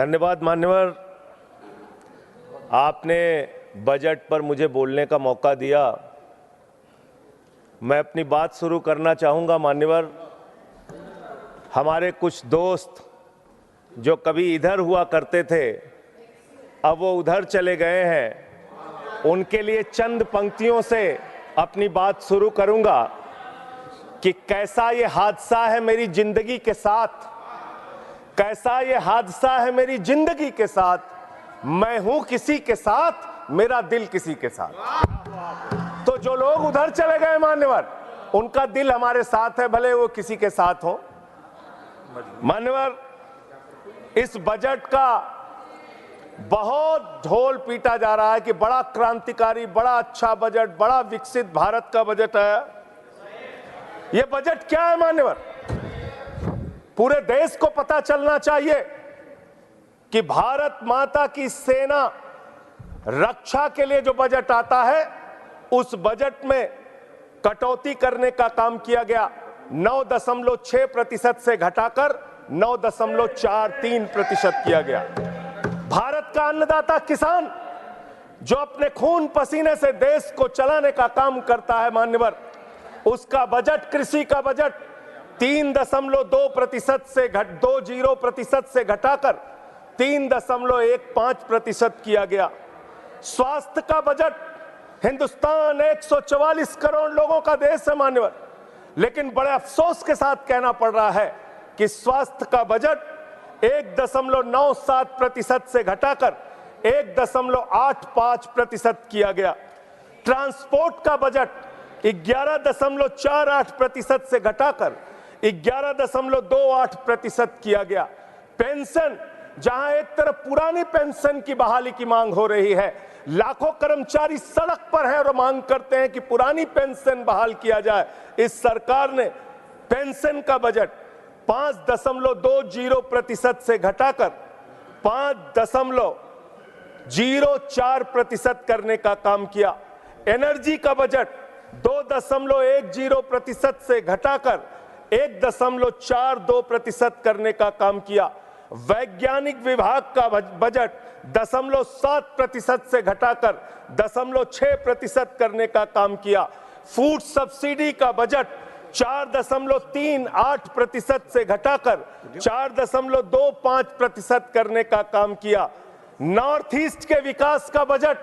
धन्यवाद मान्यवर, आपने बजट पर मुझे बोलने का मौका दिया। मैं अपनी बात शुरू करना चाहूँगा। मान्यवर, हमारे कुछ दोस्त जो कभी इधर हुआ करते थे, अब वो उधर चले गए हैं। उनके लिए चंद पंक्तियों से अपनी बात शुरू करूँगा कि कैसा ये हादसा है मेरी जिंदगी के साथ, कैसा ये हादसा है मेरी जिंदगी के साथ, मैं हूं किसी के साथ, मेरा दिल किसी के साथ। तो जो लोग उधर चले गए मान्यवर, उनका दिल हमारे साथ है, भले वो किसी के साथ हो। मान्यवर, इस बजट का बहुत ढोल पीटा जा रहा है कि बड़ा क्रांतिकारी, बड़ा अच्छा बजट, बड़ा विकसित भारत का बजट है। यह बजट क्या है मान्यवर? पूरे देश को पता चलना चाहिए कि भारत माता की सेना रक्षा के लिए जो बजट आता है, उस बजट में कटौती करने का काम किया गया। 9.6% से घटाकर 9.43% किया गया। भारत का अन्नदाता किसान जो अपने खून पसीने से देश को चलाने का काम करता है मान्यवर, उसका बजट, कृषि का बजट 3.2% से 20% से घटाकर 3.15% किया गया। स्वास्थ्य का बजट, हिंदुस्तान 144 करोड़ लोगों का देश है मान्यवर, लेकिन बड़े अफसोस के साथ कहना पड़ रहा है कि स्वास्थ्य का बजट 1.97% से घटाकर 1.85% किया गया। ट्रांसपोर्ट का बजट 11.48% से घटाकर 11.28% किया गया। पेंशन, जहां एक तरफ पुरानी पेंशन की बहाली की मांग हो रही है, लाखों कर्मचारी सड़क पर हैं और मांग करते हैं कि पुरानी पेंशन बहाल किया जाए, इस सरकार ने पेंशन का बजट 5.20% से घटाकर 5.04% करने का काम किया। एनर्जी का बजट 2.10% से घटाकर 1.42% करने का काम किया। वैज्ञानिक विभाग का बजट 0.7% से घटाकर 0.6% करने का काम किया। फूड सब्सिडी का बजट 4.38% से घटाकर 4.25% करने का काम किया। नॉर्थ ईस्ट के विकास का बजट,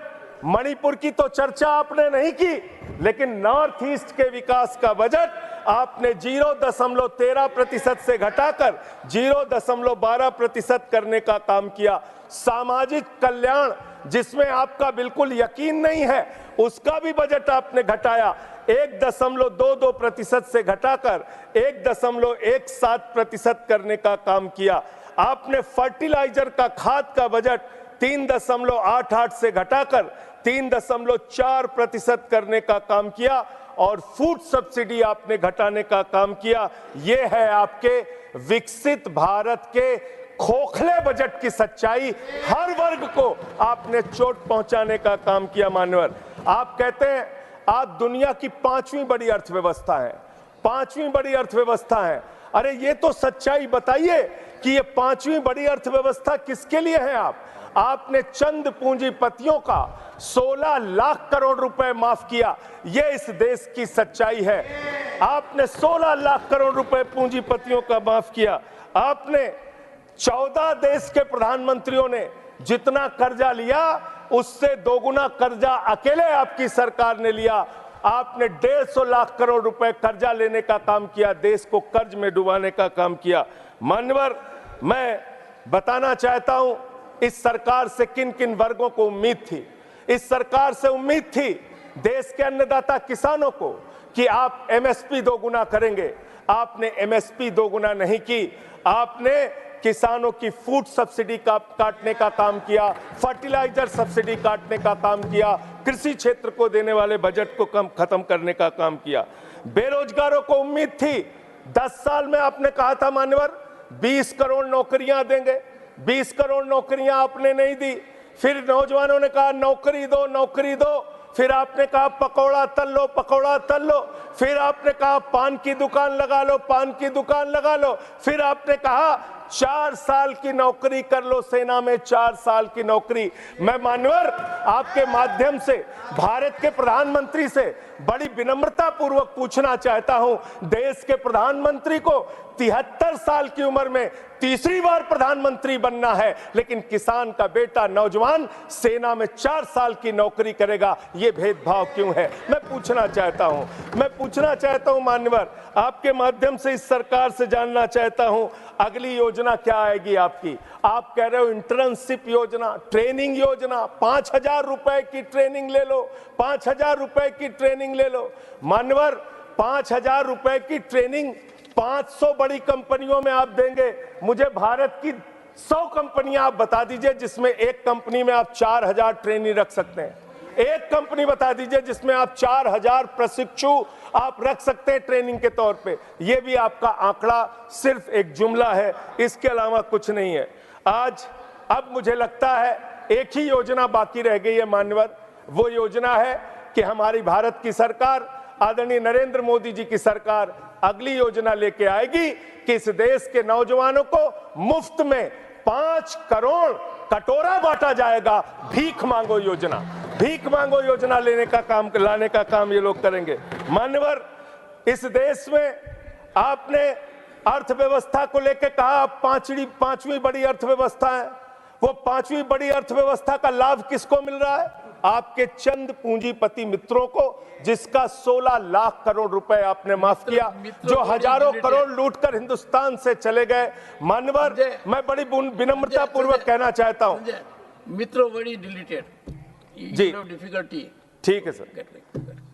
मणिपुर की तो चर्चा आपने नहीं की, लेकिन नॉर्थ ईस्ट के विकास का बजट आपने 0.13% से घटाकर 0.12% करने का काम किया। सामाजिक कल्याण, जिसमें आपका बिल्कुल यकीन नहीं है, उसका भी बजट आपने घटाया। 1.22% से घटाकर 1.17% करने का काम किया। आपने फर्टिलाइजर का, खाद का बजट 3.88 से घटाकर 3.4% करने का काम किया और फूड सब्सिडी आपने घटाने का काम किया। यह है आपके विकसित भारत के खोखले बजट की सच्चाई। हर वर्ग को आपने चोट पहुंचाने का काम किया मान्यवर। आप कहते हैं आप दुनिया की 5वीं बड़ी अर्थव्यवस्था है, 5वीं बड़ी अर्थव्यवस्था है। अरे ये तो सच्चाई बताइए कि ये 5वीं बड़ी अर्थव्यवस्था किसके लिए है? आपने चंद पूंजीपतियों का 16 लाख करोड़ रुपए माफ किया। ये इस देश की सच्चाई है। आपने 16 लाख करोड़ रुपए पूंजीपतियों का माफ किया। आपने 14 देश के प्रधानमंत्रियों ने जितना कर्जा लिया, उससे दोगुना कर्जा अकेले आपकी सरकार ने लिया। आपने 150 लाख करोड़ रुपए कर्जा लेने का काम किया, देश को कर्ज में डुबाने का काम किया। मान्यवर, मैं बताना चाहता हूं इस सरकार से किन किन वर्गों को उम्मीद थी। इस सरकार से उम्मीद थी देश के अन्नदाता किसानों को कि आप एमएसपी दोगुना करेंगे। आपने एमएसपी दोगुना नहीं की। आपने किसानों की फूड सब्सिडी का काटने का काम किया, फर्टिलाइजर सब्सिडी काटने का काम किया, कृषि क्षेत्र को देने वाले बजट को खत्म करने का काम किया। बेरोजगारों को उम्मीद थी, 10 साल में आपने कहा था मान्यवर 20 करोड़ नौकरियां देंगे। 20 करोड़ नौकरियां आपने नहीं दी। फिर नौजवानों ने कहा नौकरी दो, नौकरी दो। फिर आपने कहा पकौड़ा तल लो, पकौड़ा तल लो। फिर आपने कहा पान की दुकान लगा लो, पान की दुकान लगा लो। फिर आपने कहा 4 साल की नौकरी कर लो सेना में, 4 साल की नौकरी। मैं मान्यवर आपके माध्यम से भारत के प्रधानमंत्री से बड़ी विनम्रता पूर्वक पूछना चाहता हूं, देश के प्रधानमंत्री को 73 साल की उम्र में तीसरी बार प्रधानमंत्री बनना है, लेकिन किसान का बेटा नौजवान सेना में 4 साल की नौकरी करेगा, ये भेदभाव क्यों है? मैं पूछना चाहता हूं मान्यवर, आपके माध्यम से इस सरकार से जानना चाहता हूं, अगली योजना क्या आएगी आपकी? आप कह रहे हो इंटर्नशिप योजना, ट्रेनिंग योजना, 5,000 रुपए की ट्रेनिंग ले लो, 5,000 रुपए की ट्रेनिंग ले लो। मान्यवर 5,000 रुपए की ट्रेनिंग 500 बड़ी कंपनियों में आप देंगे, मुझे भारत की 100 कंपनियां आप बता दीजिए जिसमें एक कंपनी में आप 4,000 ट्रेनी रख सकते हैं। एक कंपनी बता दीजिए जिसमें आप 4,000 प्रशिक्षु आप रख सकते हैं ट्रेनिंग के तौर पे। ये भी आपका आंकड़ा सिर्फ एक जुमला है, इसके अलावा कुछ नहीं है। अब मुझे लगता है एक ही योजना बाकी रह गई है मान्यवर, वो योजना है कि हमारी भारत की सरकार, आदरणीय नरेंद्र मोदी जी की सरकार अगली योजना लेके आएगी कि इस देश के नौजवानों को मुफ्त में 5 करोड़ कटोरा बांटा जाएगा। भीख मांगो योजना लाने का काम ये लोग करेंगे। मान्यवर इस देश में आपने अर्थव्यवस्था को लेकर कहा पांचवी बड़ी अर्थव्यवस्था है, वो 5वीं बड़ी अर्थव्यवस्था का लाभ किसको मिल रहा है? आपके चंद पूंजीपति मित्रों को, जिसका 16 लाख करोड़ रुपए आपने माफ किया, जो हजारों करोड़ लूटकर हिंदुस्तान से चले गए। मान्यवर मैं बड़ी विनम्रता पूर्वक कहना चाहता हूं, मित्रों बड़ी डिलीटेड जी, डिफिकल्टी। ठीक है सर।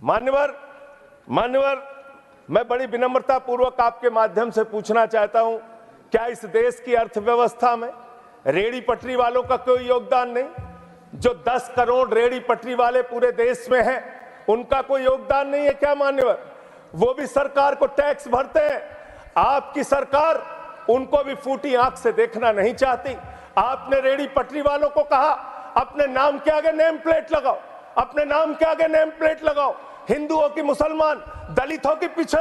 मान्यवर मैं बड़ी विनम्रता पूर्वक आपके माध्यम से पूछना चाहता हूं, क्या इस देश की अर्थव्यवस्था में रेहड़ी पटरी वालों का कोई योगदान नहीं? जो 10 करोड़ रेहड़ी पटरी वाले पूरे देश में हैं, उनका कोई योगदान नहीं है क्या मान्यवर? वो भी सरकार को टैक्स भरते हैं। आपकी सरकार उनको भी फूटी आंख से देखना नहीं चाहती। आपने रेहड़ी पटरी वालों को कहा अपने नाम के आगे नेम प्लेट लगाओ, अपने नाम के आगे नेम प्लेट लगाओ। हिंदुओं की, मुसलमान, दलितों के पीछे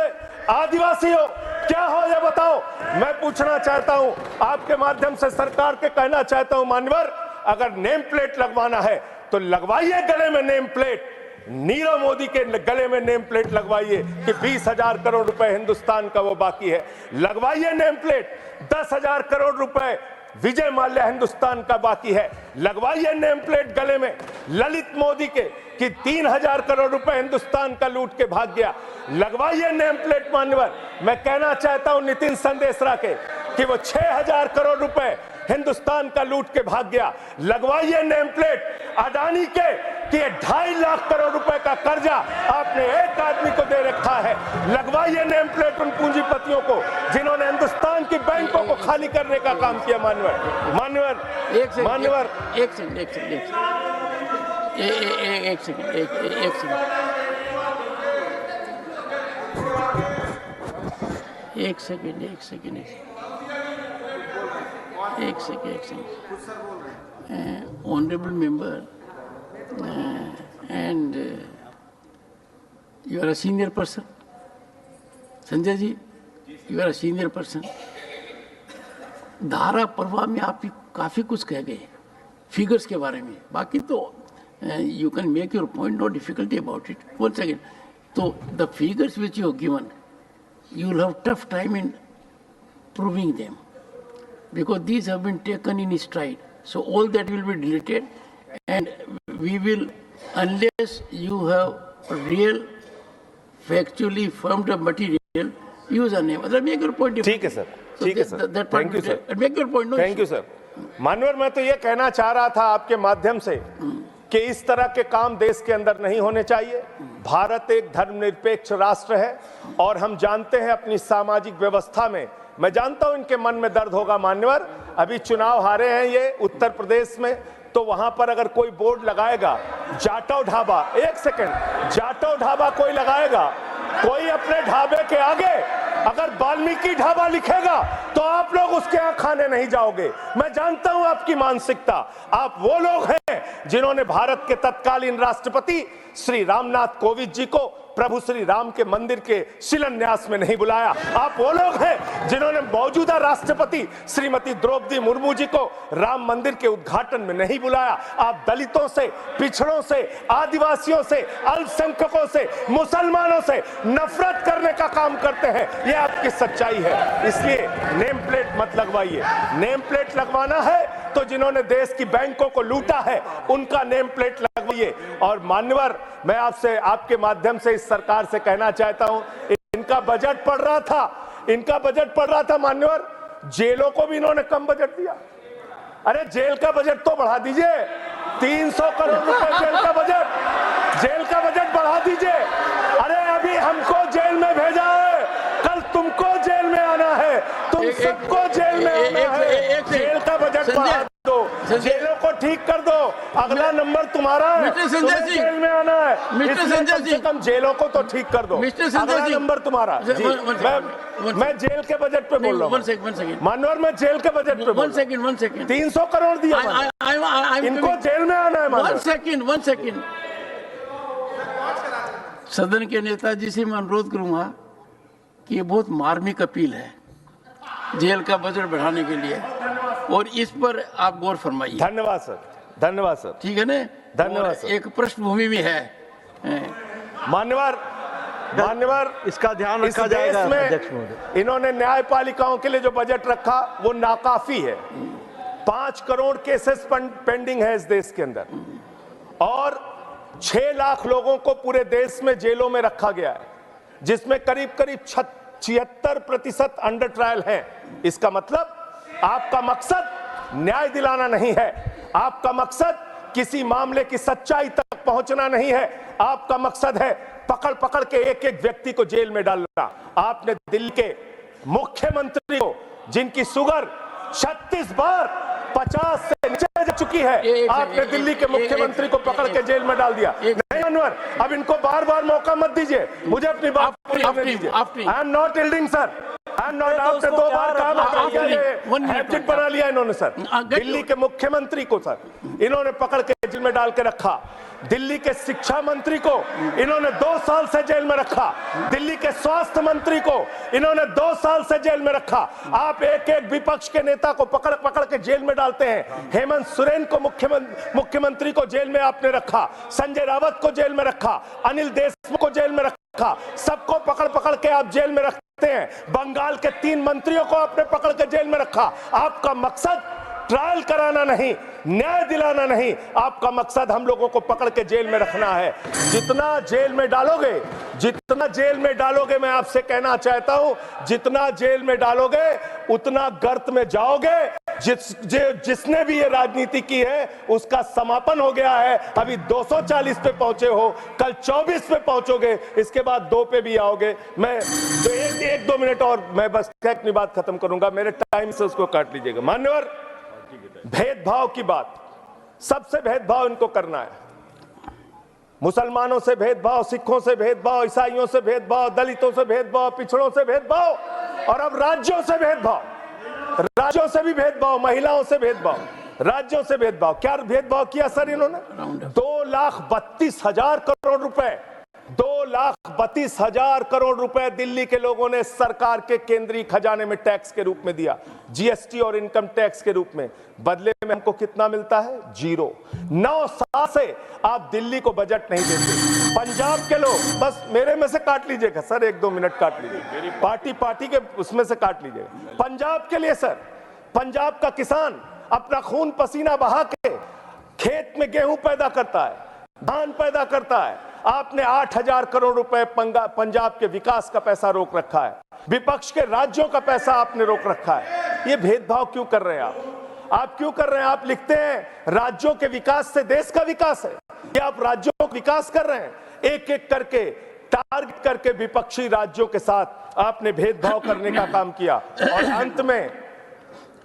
आदिवासी हो, क्या हो ये बताओ। मैं पूछना चाहता हूं आपके माध्यम से सरकार के कहना चाहता हूं मान्यवर, अगर नेम प्लेट लगवाना है तो लगवाइए गले में नेम प्लेट, नीरव मोदी के गले में नेम प्लेट लगवाइए कि 20,000 करोड़ रुपए हिंदुस्तान का वो बाकी है। लगवाइए नेम प्लेट, 10,000 करोड़ रुपए विजय माल्या हिंदुस्तान का बाकी है। लगवाइए नेम प्लेट गले में ललित मोदी के कि 3,000 करोड़ रुपए हिंदुस्तान का लूट के भाग गया। लगवाइए नेम प्लेट मान्यवर। मैं कहना चाहता हूं नितिन संदेशरा के कि वो 6,000 करोड़ रुपए हिंदुस्तान का लूट के भाग गया। लगवाइए नेम प्लेट अडानी के कि 2.5 लाख करोड़ रुपए का कर्जा आपने एक आदमी को दे रखा है। लगवाइए नेम प्लेट उन पूंजीपतियों को जिन्होंने हिंदुस्तान की बैंकों को खाली करने का काम किया। मान्यवर एक second honorable member, and you are a senior person. Sanjay ji, you are a senior person. धारा प्रवाह में आप काफी कुछ कह गए फिगर्स के बारे में, बाकी तो you can make your point, no difficulty about it. One second. So the figures which you have given, you will have tough time in proving them, because these have been taken in stride. So all that will be deleted, and we will, unless you have real, factually firmed up material, use a name. Make your point. ठीक है sir, ठीक है sir, thank you sir, make your point. Thank you sir. मानवर मैं तो ये कहना चाह रहा था आपके माध्यम से कि इस तरह के काम देश के अंदर नहीं होने चाहिए। भारत एक धर्मनिरपेक्ष राष्ट्र है और हम जानते हैं अपनी सामाजिक व्यवस्था में, मैं जानता हूं इनके मन में दर्द होगा मान्यवर, अभी चुनाव हारे हैं ये उत्तर प्रदेश में, तो वहां पर अगर कोई बोर्ड लगाएगा जाटव ढाबा, एक सेकंड, जाटव ढाबा कोई लगाएगा, कोई अपने ढाबे के आगे अगर वाल्मीकि ढाबा लिखेगा तो आप लोग उसके यहाँ खाने नहीं जाओगे। मैं जानता हूं आपकी मानसिकता। आप वो लोग हैं जिन्होंने भारत के तत्कालीन राष्ट्रपति श्री रामनाथ कोविंद जी को प्रभु श्री राम के मंदिर के शिलान्यास में नहीं बुलाया। आप वो लोग हैं जिन्होंने मौजूदा राष्ट्रपति श्रीमती द्रौपदी मुर्मू जी को राम मंदिर के उद्घाटन में नहीं बुलाया। आप दलितों से, पिछड़ों से, आदिवासियों से, अल्पसंख्यकों से, मुसलमानों से नफरत करने का काम करते हैं। यह आपकी सच्चाई है। इसलिए नेम प्लेट मत लगवाइए। नेम प्लेट लगवाना है तो जिन्होंने देश की बैंकों को लूटा है उनका नेम प्लेट लगवाइए। और मान्यवर, मैं आपसे, आपके माध्यम से इस सरकार से कहना चाहता हूं, इनका बजट पड़ रहा था मान्यवर, जेलों को भी इन्होंने कम बजट दिया। अरे जेल का बजट तो बढ़ा दीजिए, 300 करोड़ रुपए जेल का बजट बढ़ा दीजिए। अरे अभी हमको जेल में भेजा है, कल तुमको जेल में आना है, तुम सबको जेल में आना है। जेल का बजट बढ़ा दो, जेलों को ठीक कर दो। अगला नंबर तुम्हारा है, तुम्हें जेल में आना है, इसलिए कम से कम जेलों को तो ठीक कर दो। अगला नंबर तुम्हारा। मैं जेल के बजट पे बोल रहा हूँ मानवर, मैं जेल के बजट पे बोल रहा हूँ। 300 करोड़ दिया, इनको जेल में आना है। वन सेकेंड सदन के नेताजी से मैं अनुरोध करूंगा कि ये बहुत मार्मिक अपील है जेल का बजट बढ़ाने के लिए, और इस पर आप गौर फरमाइए। धन्यवाद सर, धन्यवाद सर। ठीक है ना, धन्यवाद सर। एक पृष्ठभूमि भी है मान्यवर, इसका ध्यान रखा जाएगा। अध्यक्ष महोदय, इन्होंने न्यायपालिकाओं के लिए जो बजट रखा वो नाकाफी है। 5 करोड़ केसेस पेंडिंग है इस देश के अंदर, और 6 लाख लोगों को पूरे देश में जेलों में रखा गया है, जिसमें करीब 76% अंडर ट्रायल है। इसका मतलब आपका मकसद न्याय दिलाना नहीं है, आपका मकसद किसी मामले की सच्चाई तक पहुंचना नहीं है, आपका मकसद है पकड़ पकड़ के एक एक व्यक्ति को जेल में डालना। आपने दिल्ली के मुख्यमंत्री को, जिनकी शुगर 36 बार 50 से नीचे जा चुकी है, आपने दिल्ली के मुख्यमंत्री को पकड़ के जेल में डाल दिया। नहीं अनवर, अब इनको बार बार मौका मत दीजिए, मुझे अपनी बात पूरी करने दीजिए। I am not yielding sir, I am not. आपने 2 बार कहा, हैट्रिक बना लिया इन्होंने सर। दिल्ली के मुख्यमंत्री को सर इन्होंने पकड़ के जेल में डाल के रखा। दिल्ली के शिक्षा मंत्री को इन्होंने 2 साल से जेल में रखा। दिल्ली के स्वास्थ्य मंत्री को इन्होंने 2 साल से जेल में रखा। आप एक एक विपक्ष के नेता को पकड़ पकड़ के जेल में डालते हैं। हेमंत सोरेन को मुख्यमंत्री को जेल में आपने रखा, संजय रावत को जेल में रखा, अनिल देशमुख को जेल में रखा, सबको पकड़ पकड़ के आप जेल में रखते हैं। बंगाल के 3 मंत्रियों को आपने पकड़ के जेल में रखा। आपका मकसद ट्रायल कराना नहीं, न्याय दिलाना नहीं, आपका मकसद हम लोगों को पकड़ के जेल में रखना है। जितना जेल में डालोगे, मैं आपसे कहना चाहता हूं, जितना जेल में डालोगे उतना गर्त में जाओगे। जिसने भी ये राजनीति की है उसका समापन हो गया है। अभी 240 पे पहुंचे हो, कल 24 पे पहुंचोगे, इसके बाद 2 पे भी आओगे। मैं तो 1-2 मिनट और मैं बस अपनी बात खत्म करूंगा, मेरे टाइम से उसको काट लीजिएगा। मान्यवर, भेदभाव की बात, सबसे भेदभाव इनको करना है। मुसलमानों से भेदभाव, सिखों से भेदभाव, ईसाइयों से भेदभाव, दलितों से भेदभाव, पिछड़ों से भेदभाव, और अब राज्यों से भेदभाव, राज्यों से भी भेदभाव, महिलाओं से भेदभाव, राज्यों से भेदभाव। क्या भेदभाव किया सर इन्होंने? 2,32,000 करोड़ रुपए, 2,32,000 करोड़ रुपए दिल्ली के लोगों ने सरकार के केंद्रीय खजाने में टैक्स के रूप में दिया, जीएसटी और इनकम टैक्स के रूप में। बदले में हमको कितना मिलता है? 0। 9 साल से आप दिल्ली को बजट नहीं देते। पंजाब के लोग, बस मेरे में से काट लीजिएगा सर, 1-2 मिनट काट लीजिए, पार्टी के उसमें से काट लीजिएगा। पंजाब के लिए सर, पंजाब का किसान अपना खून पसीना बहा के खेत में गेहूं पैदा करता है, धान पैदा करता है। आपने 8,000 करोड़ रुपए पंजाब के विकास का पैसा रोक रखा है, विपक्ष के राज्यों का पैसा आपने रोक रखा है। ये भेदभाव क्यों कर रहे हैं आप क्यों कर रहे हैं? आप लिखते हैं राज्यों के विकास से देश का विकास है, ये आप राज्यों का विकास कर रहे हैं। एक एक करके टारगेट करके विपक्षी राज्यों के साथ आपने भेदभाव करने का काम किया। और अंत में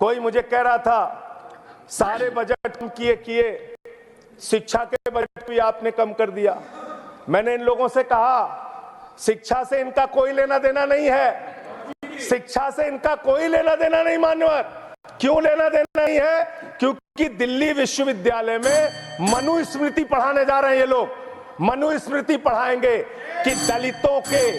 कोई मुझे कह रहा था सारे बजट कम किए, शिक्षा के बजट भी आपने कम कर दिया। मैंने इन लोगों से कहा शिक्षा से इनका कोई लेना देना नहीं है, शिक्षा से इनका कोई लेना देना नहीं मान्यवर। क्यों लेना देना नहीं है? क्योंकि दिल्ली विश्वविद्यालय में मनुस्मृति पढ़ाने जा रहे हैं ये लोग। मनुस्मृति पढ़ाएंगे कि दलितों के,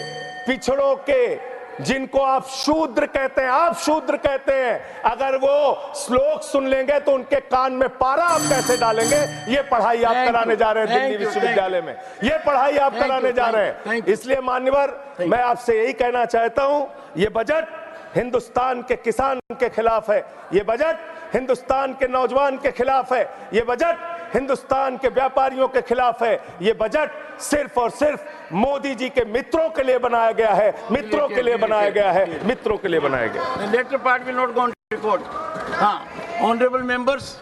पिछड़ों के, जिनको आप शूद्र कहते हैं, आप शूद्र कहते हैं, अगर वो श्लोक सुन लेंगे तो उनके कान में पारा आप कैसे डालेंगे? ये पढ़ाई आप कराने जा रहे हैं दिल्ली विश्वविद्यालय में, ये पढ़ाई आप कराने जा रहे हैं। इसलिए मान्यवर, मैं आपसे यही कहना चाहता हूं, ये बजट हिंदुस्तान के किसान के खिलाफ है, ये बजट हिंदुस्तान के नौजवान के खिलाफ है, ये बजट हिंदुस्तान के व्यापारियों के खिलाफ है, ये बजट सिर्फ और सिर्फ मोदी जी के मित्रों के लिए बनाया गया है, मित्रों के लिए बनाया गया है, मित्रों के लिए बनाया गया है। The later part will not go on record. हाँ, honorable members.